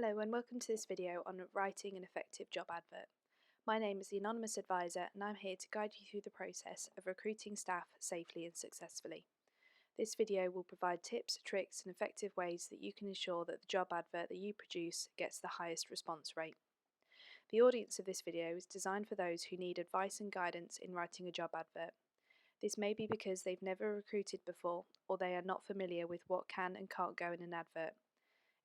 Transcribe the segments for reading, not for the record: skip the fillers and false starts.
Hello and welcome to this video on writing an effective job advert. My name is the Anonymous Advisor and I'm here to guide you through the process of recruiting staff safely and successfully. This video will provide tips, tricks and effective ways that you can ensure that the job advert that you produce gets the highest response rate. The audience of this video is designed for those who need advice and guidance in writing a job advert. This may be because they've never recruited before or they are not familiar with what can and can't go in an advert.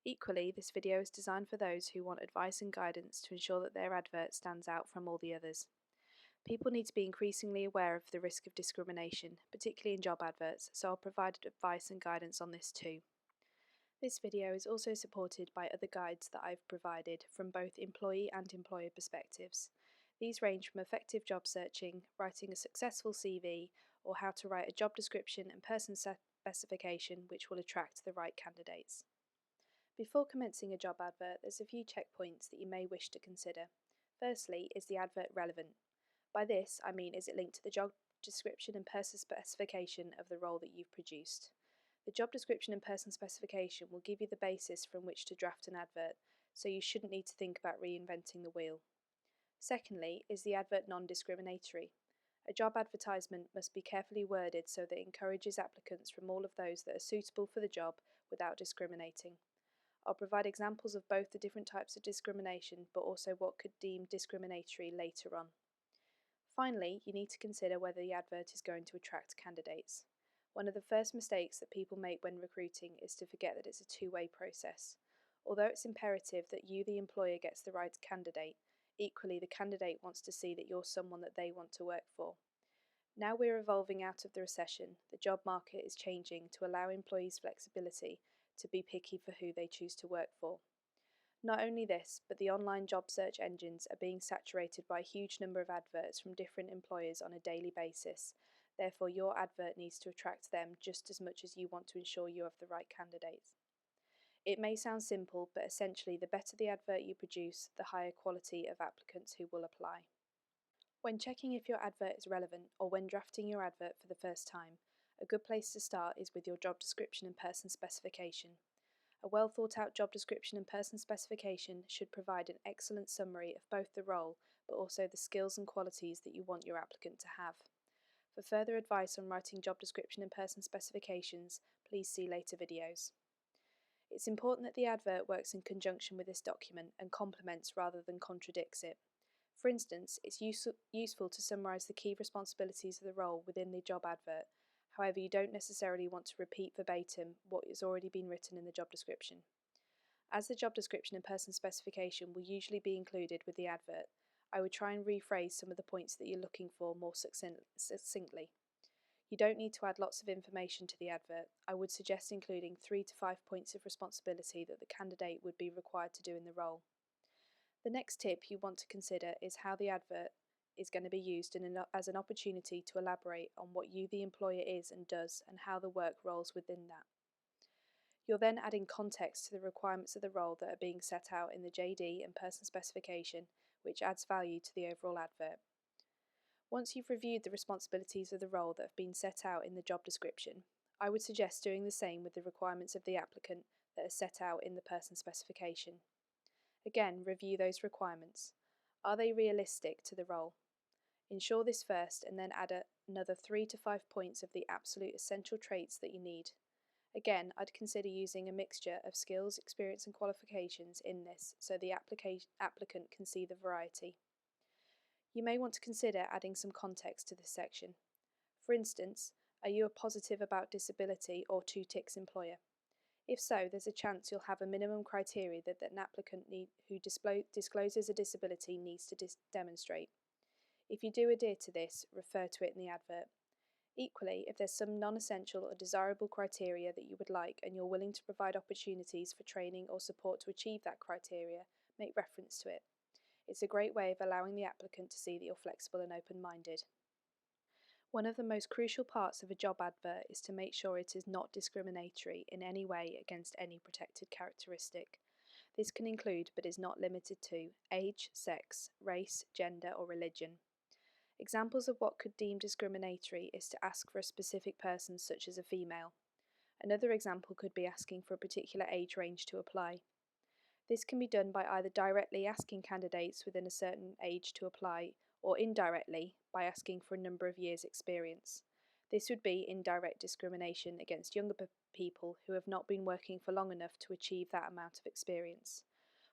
Equally, this video is designed for those who want advice and guidance to ensure that their advert stands out from all the others. People need to be increasingly aware of the risk of discrimination, particularly in job adverts, so I'll provide advice and guidance on this too. This video is also supported by other guides that I've provided from both employee and employer perspectives. These range from effective job searching, writing a successful CV, or how to write a job description and person specification which will attract the right candidates. Before commencing a job advert, there's a few checkpoints that you may wish to consider. Firstly, is the advert relevant? By this, I mean, is it linked to the job description and person specification of the role that you've produced? The job description and person specification will give you the basis from which to draft an advert, so you shouldn't need to think about reinventing the wheel. Secondly, is the advert non-discriminatory? A job advertisement must be carefully worded so that it encourages applicants from all of those that are suitable for the job without discriminating. I'll provide examples of both the different types of discrimination, but also what could deem discriminatory later on. Finally, you need to consider whether the advert is going to attract candidates. One of the first mistakes that people make when recruiting is to forget that it's a two-way process. Although it's imperative that you, the employer, gets the right candidate, equally the candidate wants to see that you're someone that they want to work for. Now we're evolving out of the recession, the job market is changing to allow employees flexibility to be picky for who they choose to work for. Not only this, but the online job search engines are being saturated by a huge number of adverts from different employers on a daily basis. Therefore, your advert needs to attract them just as much as you want to ensure you have the right candidates. It may sound simple, but essentially the better the advert you produce, the higher quality of applicants who will apply. When checking if your advert is relevant or when drafting your advert for the first time, a good place to start is with your job description and person specification. A well thought out job description and person specification should provide an excellent summary of both the role but also the skills and qualities that you want your applicant to have. For further advice on writing job description and person specifications, please see later videos. It's important that the advert works in conjunction with this document and complements rather than contradicts it. For instance, it's useful to summarise the key responsibilities of the role within the job advert. However, you don't necessarily want to repeat verbatim what has already been written in the job description. As the job description and person specification will usually be included with the advert, I would try and rephrase some of the points that you're looking for more succinctly. You don't need to add lots of information to the advert. I would suggest including 3 to 5 points of responsibility that the candidate would be required to do in the role. The next tip you want to consider is how the advert is going to be used as an opportunity to elaborate on what you, the employer, is and does and how the work rolls within that. You're then adding context to the requirements of the role that are being set out in the JD and person specification, which adds value to the overall advert. Once you've reviewed the responsibilities of the role that have been set out in the job description, I would suggest doing the same with the requirements of the applicant that are set out in the person specification. Again, review those requirements. Are they realistic to the role? Ensure this first and then add another 3 to 5 points of the absolute essential traits that you need. Again, I'd consider using a mixture of skills, experience and qualifications in this so the applicant can see the variety. You may want to consider adding some context to this section. For instance, are you a positive about disability or 2 ticks employer? If so, there's a chance you'll have a minimum criteria that an applicant who discloses a disability needs to demonstrate. If you do adhere to this, refer to it in the advert. Equally, if there's some non-essential or desirable criteria that you would like and you're willing to provide opportunities for training or support to achieve that criteria, make reference to it. It's a great way of allowing the applicant to see that you're flexible and open-minded. One of the most crucial parts of a job advert is to make sure it is not discriminatory in any way against any protected characteristic. This can include, but is not limited to, age, sex, race, gender or religion. Examples of what could deem discriminatory is to ask for a specific person such as a female. Another example could be asking for a particular age range to apply. This can be done by either directly asking candidates within a certain age to apply, or indirectly by asking for a number of years' experience. This would be indirect discrimination against younger people who have not been working for long enough to achieve that amount of experience.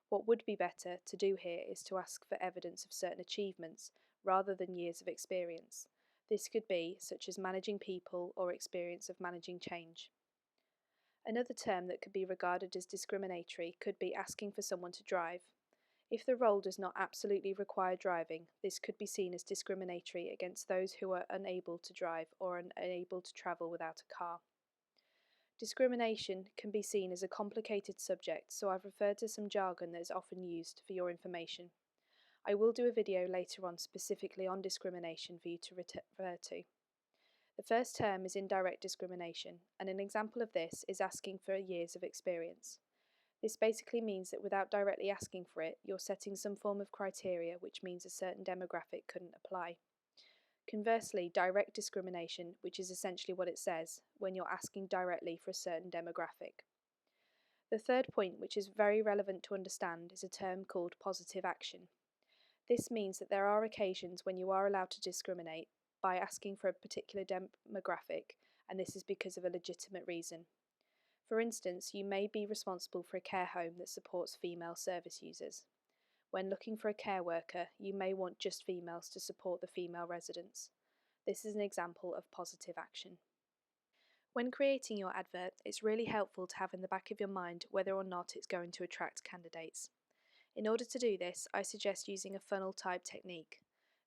What would be better to do here is to ask for evidence of certain achievements rather than years of experience. This could be such as managing people or experience of managing change. Another term that could be regarded as discriminatory could be asking for someone to drive. If the role does not absolutely require driving, this could be seen as discriminatory against those who are unable to drive or unable to travel without a car. Discrimination can be seen as a complicated subject, so I've referred to some jargon that is often used for your information. I will do a video later on specifically on discrimination for you to refer to. The first term is indirect discrimination, and an example of this is asking for years of experience. This basically means that without directly asking for it, you're setting some form of criteria which means a certain demographic couldn't apply. Conversely, direct discrimination, which is essentially what it says, when you're asking directly for a certain demographic. The third point, which is very relevant to understand, is a term called positive action. This means that there are occasions when you are allowed to discriminate by asking for a particular demographic, and this is because of a legitimate reason. For instance, you may be responsible for a care home that supports female service users. When looking for a care worker, you may want just females to support the female residents. This is an example of positive action. When creating your advert, it's really helpful to have in the back of your mind whether or not it's going to attract candidates. In order to do this, I suggest using a funnel type technique.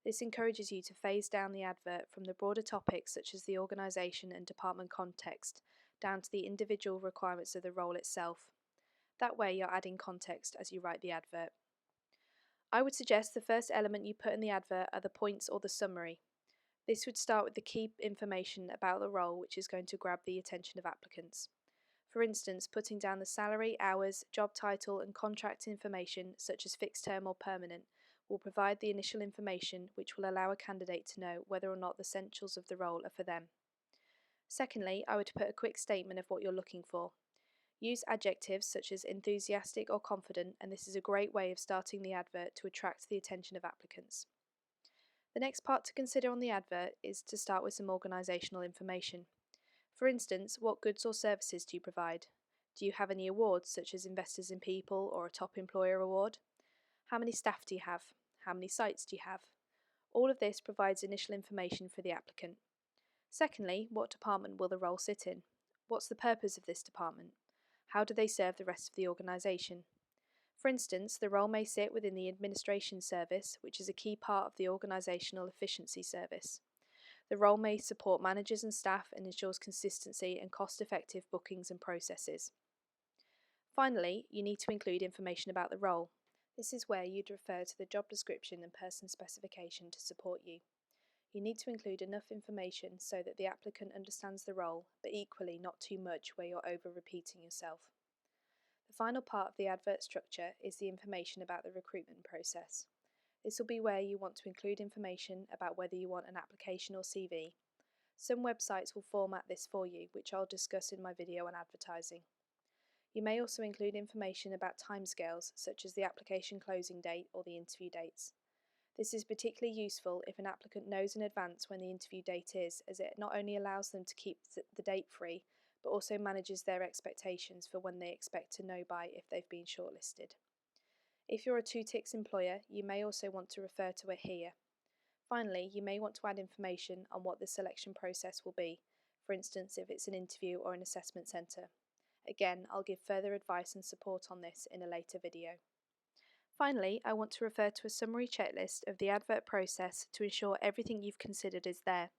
This encourages you to phase down the advert from the broader topics such as the organisation and department context, down to the individual requirements of the role itself. That way you're adding context as you write the advert. I would suggest the first element you put in the advert are the points or the summary. This would start with the key information about the role which is going to grab the attention of applicants. For instance, putting down the salary, hours, job title and contract information such as fixed term or permanent will provide the initial information which will allow a candidate to know whether or not the essentials of the role are for them. Secondly, I would put a quick statement of what you're looking for. Use adjectives such as enthusiastic or confident, and this is a great way of starting the advert to attract the attention of applicants. The next part to consider on the advert is to start with some organisational information. For instance, what goods or services do you provide? Do you have any awards such as Investors in People or a Top Employer Award? How many staff do you have? How many sites do you have? All of this provides initial information for the applicant. Secondly, what department will the role sit in? What's the purpose of this department? How do they serve the rest of the organisation? For instance, the role may sit within the administration service, which is a key part of the organisational efficiency service. The role may support managers and staff and ensures consistency and cost-effective bookings and processes. Finally, you need to include information about the role. This is where you'd refer to the job description and person specification to support you. You need to include enough information so that the applicant understands the role, but equally not too much where you're over-repeating yourself. The final part of the advert structure is the information about the recruitment process. This will be where you want to include information about whether you want an application or CV. Some websites will format this for you, which I'll discuss in my video on advertising. You may also include information about timescales, such as the application closing date or the interview dates. This is particularly useful if an applicant knows in advance when the interview date is, as it not only allows them to keep the date free, but also manages their expectations for when they expect to know by if they've been shortlisted. If you're a 2-ticks employer, you may also want to refer to it here. Finally, you may want to add information on what the selection process will be, for instance if it's an interview or an assessment centre. Again, I'll give further advice and support on this in a later video. Finally, I want to refer to a summary checklist of the advert process to ensure everything you've considered is there.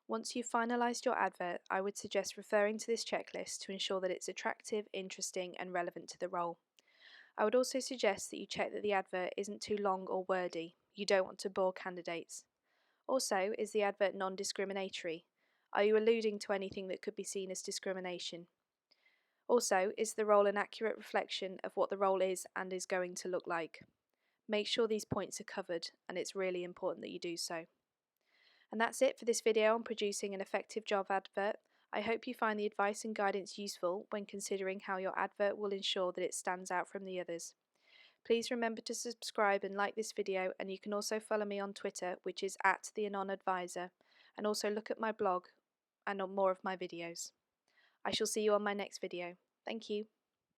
Once you've finalised your advert, I would suggest referring to this checklist to ensure that it's attractive, interesting and relevant to the role. I would also suggest that you check that the advert isn't too long or wordy. You don't want to bore candidates. Also, is the advert non-discriminatory? Are you alluding to anything that could be seen as discrimination? Also, is the role an accurate reflection of what the role is and is going to look like? Make sure these points are covered, and it's really important that you do so. And that's it for this video on producing an effective job advert. I hope you find the advice and guidance useful when considering how your advert will ensure that it stands out from the others. Please remember to subscribe and like this video, and you can also follow me on Twitter, which is @theAnonAdvisor, and also look at my blog and on more of my videos. I shall see you on my next video. Thank you.